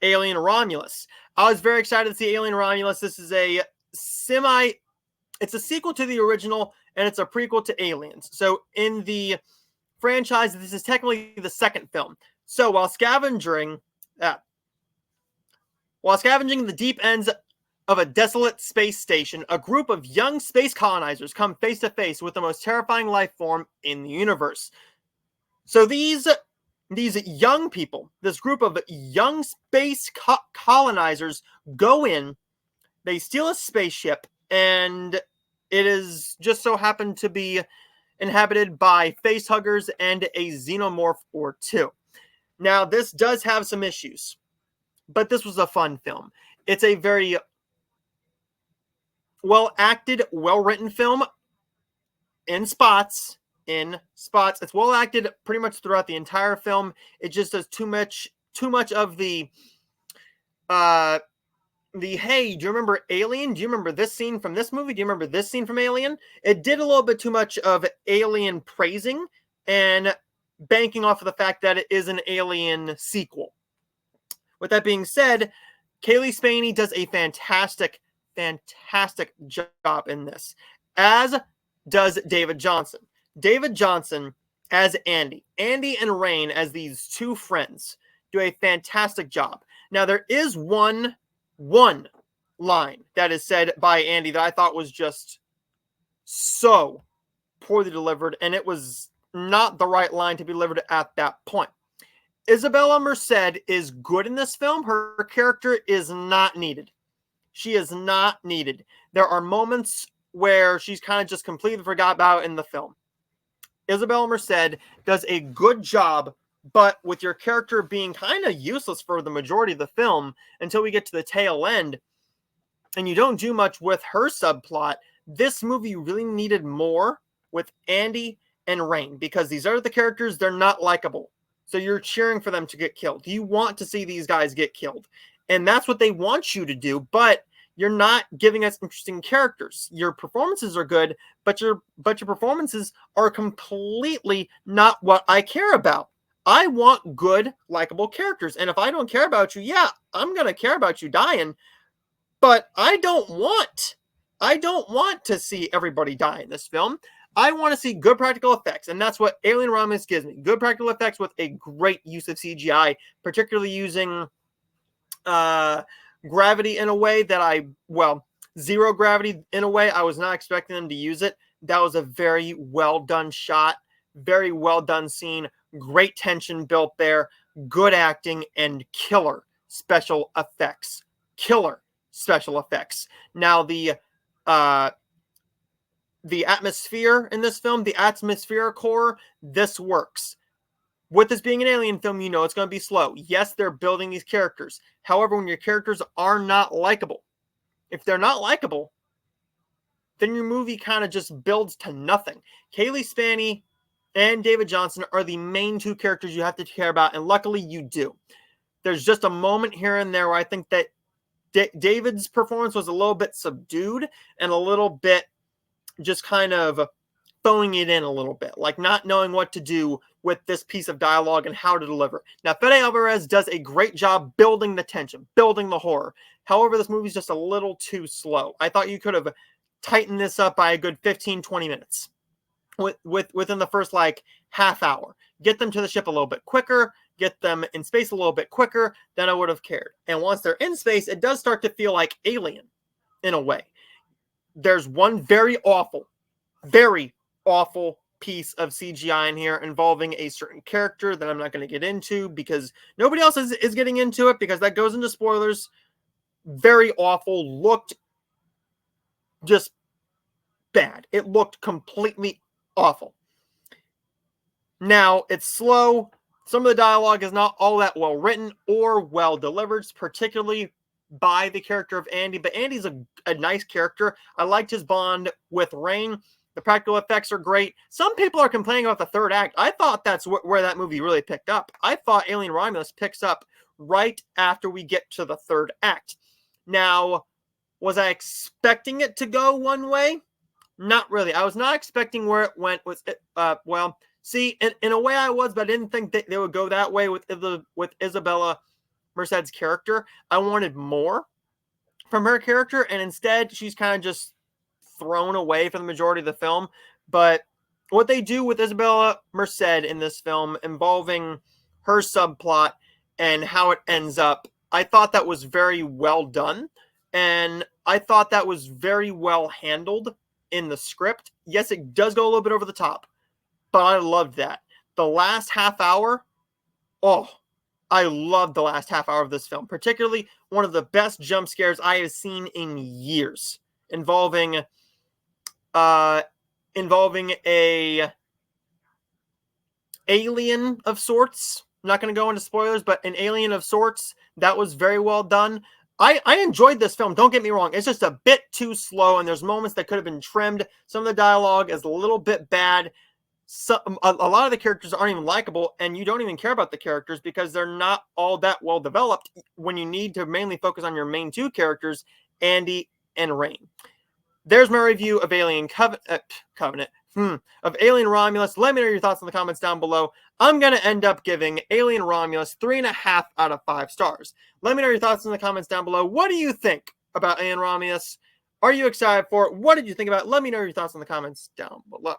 Alien Romulus. I was very excited to see Alien Romulus. This is it's a sequel to the original, and it's a prequel to Aliens. So in the franchise, this is technically the second film. So while scavenging the deep ends of a desolate space station, a group of young space colonizers come face to face with the most terrifying life form in the universe. So these young people, this group of young space colonizers go in, they steal a spaceship, and it is just so happened to be inhabited by facehuggers and a xenomorph or two. Now, this does have some issues, but this was a fun film. It's a very well-acted, well-written film in spots. It's well-acted pretty much throughout the entire film. It just does too much of the hey, do you remember Alien? Do you remember this scene from this movie? Do you remember this scene from Alien? It did a little bit too much of Alien praising and banking off of the fact that it is an Alien sequel. With that being said, Kaylee Spaney does a fantastic job in this, as does David Johnson. David Johnson as Andy. Andy and Rain as these two friends do a fantastic job. Now, there is one line that is said by Andy that I thought was just so poorly delivered, and it was not the right line to be delivered at that point. Isabella Merced is good in this film. Her character is not needed. She is not needed. There are moments where she's kind of just completely forgot about in the film. Isabella Merced does a good job, but with your character being kind of useless for the majority of the film until we get to the tail end, and you don't do much with her subplot, this movie really needed more with Andy and Rain, because these are the characters, they're not likable. So you're cheering for them to get killed. You want to see these guys get killed. And that's what they want you to do, but you're not giving us interesting characters. Your performances are good, but your performances are completely not what I care about. I want good, likable characters. And if I don't care about you, yeah, I'm going to care about you dying. But I don't want to see everybody die in this film. I want to see good practical effects. And that's what Alien Romulus gives me. Good practical effects with a great use of CGI, particularly using gravity in a way that zero gravity in a way I was not expecting them to use it. That was a very well done shot, very well done scene, great tension built there, good acting, and killer special effects. Now the atmosphere in this film, the atmospheric horror, this works. With this being an Alien film, you know it's going to be slow. Yes, they're building these characters. However, when your characters are not likable, if they're not likable, then your movie kind of just builds to nothing. Kaylee Spaney and David Johnson are the main two characters you have to care about, and luckily you do. There's just a moment here and there where I think that David's performance was a little bit subdued and a little bit just kind of throwing it in a little bit, like not knowing what to do with this piece of dialogue and how to deliver. Now, Fede Alvarez does a great job building the tension, building the horror. However, this movie's just a little too slow. I thought you could have tightened this up by a good 15-20 minutes within the first half hour. Get them to the ship a little bit quicker, get them in space a little bit quicker, then I would have cared. And once they're in space, it does start to feel like Alien in a way. There's one very awful piece of CGI in here involving a certain character that I'm not going to get into because nobody else is getting into it, because that goes into spoilers. Very awful. Looked just bad. It looked completely awful. Now, it's slow. Some of the dialogue is not all that well written or well delivered, particularly by the character of Andy. But Andy's a nice character. I liked his bond with Rain. The practical effects are great. Some people are complaining about the third act. I thought that's where that movie really picked up. I thought Alien Romulus picks up right after we get to the third act. Now, was I expecting it to go one way? Not really. I was not expecting where it went. In a way I was, but I didn't think that they would go that way with Isabella Merced's character. I wanted more from her character, and instead she's kind of just thrown away for the majority of the film. But what they do with Isabella Merced in this film, involving her subplot and how it ends up, I thought that was very well done, and I thought that was very well handled in the script. Yes, it does go a little bit over the top, but I loved that. The last half hour, oh, I loved the last half hour of this film, particularly one of the best jump scares I have seen in years, involving a alien of sorts. I'm not going to go into spoilers, but an alien of sorts. That was very well done. I enjoyed this film, don't get me wrong. It's just a bit too slow, and there's moments that could have been trimmed. Some of the dialogue is a little bit bad. A lot of the characters aren't even likable, and you don't even care about the characters because they're not all that well developed when you need to mainly focus on your main two characters, Andy and Rain. There's my review of Alien Covenant. Of Alien Romulus. Let me know your thoughts in the comments down below. I'm going to end up giving Alien Romulus 3.5 out of 5 stars. Let me know your thoughts in the comments down below. What do you think about Alien Romulus? Are you excited for it? What did you think about it? Let me know your thoughts in the comments down below.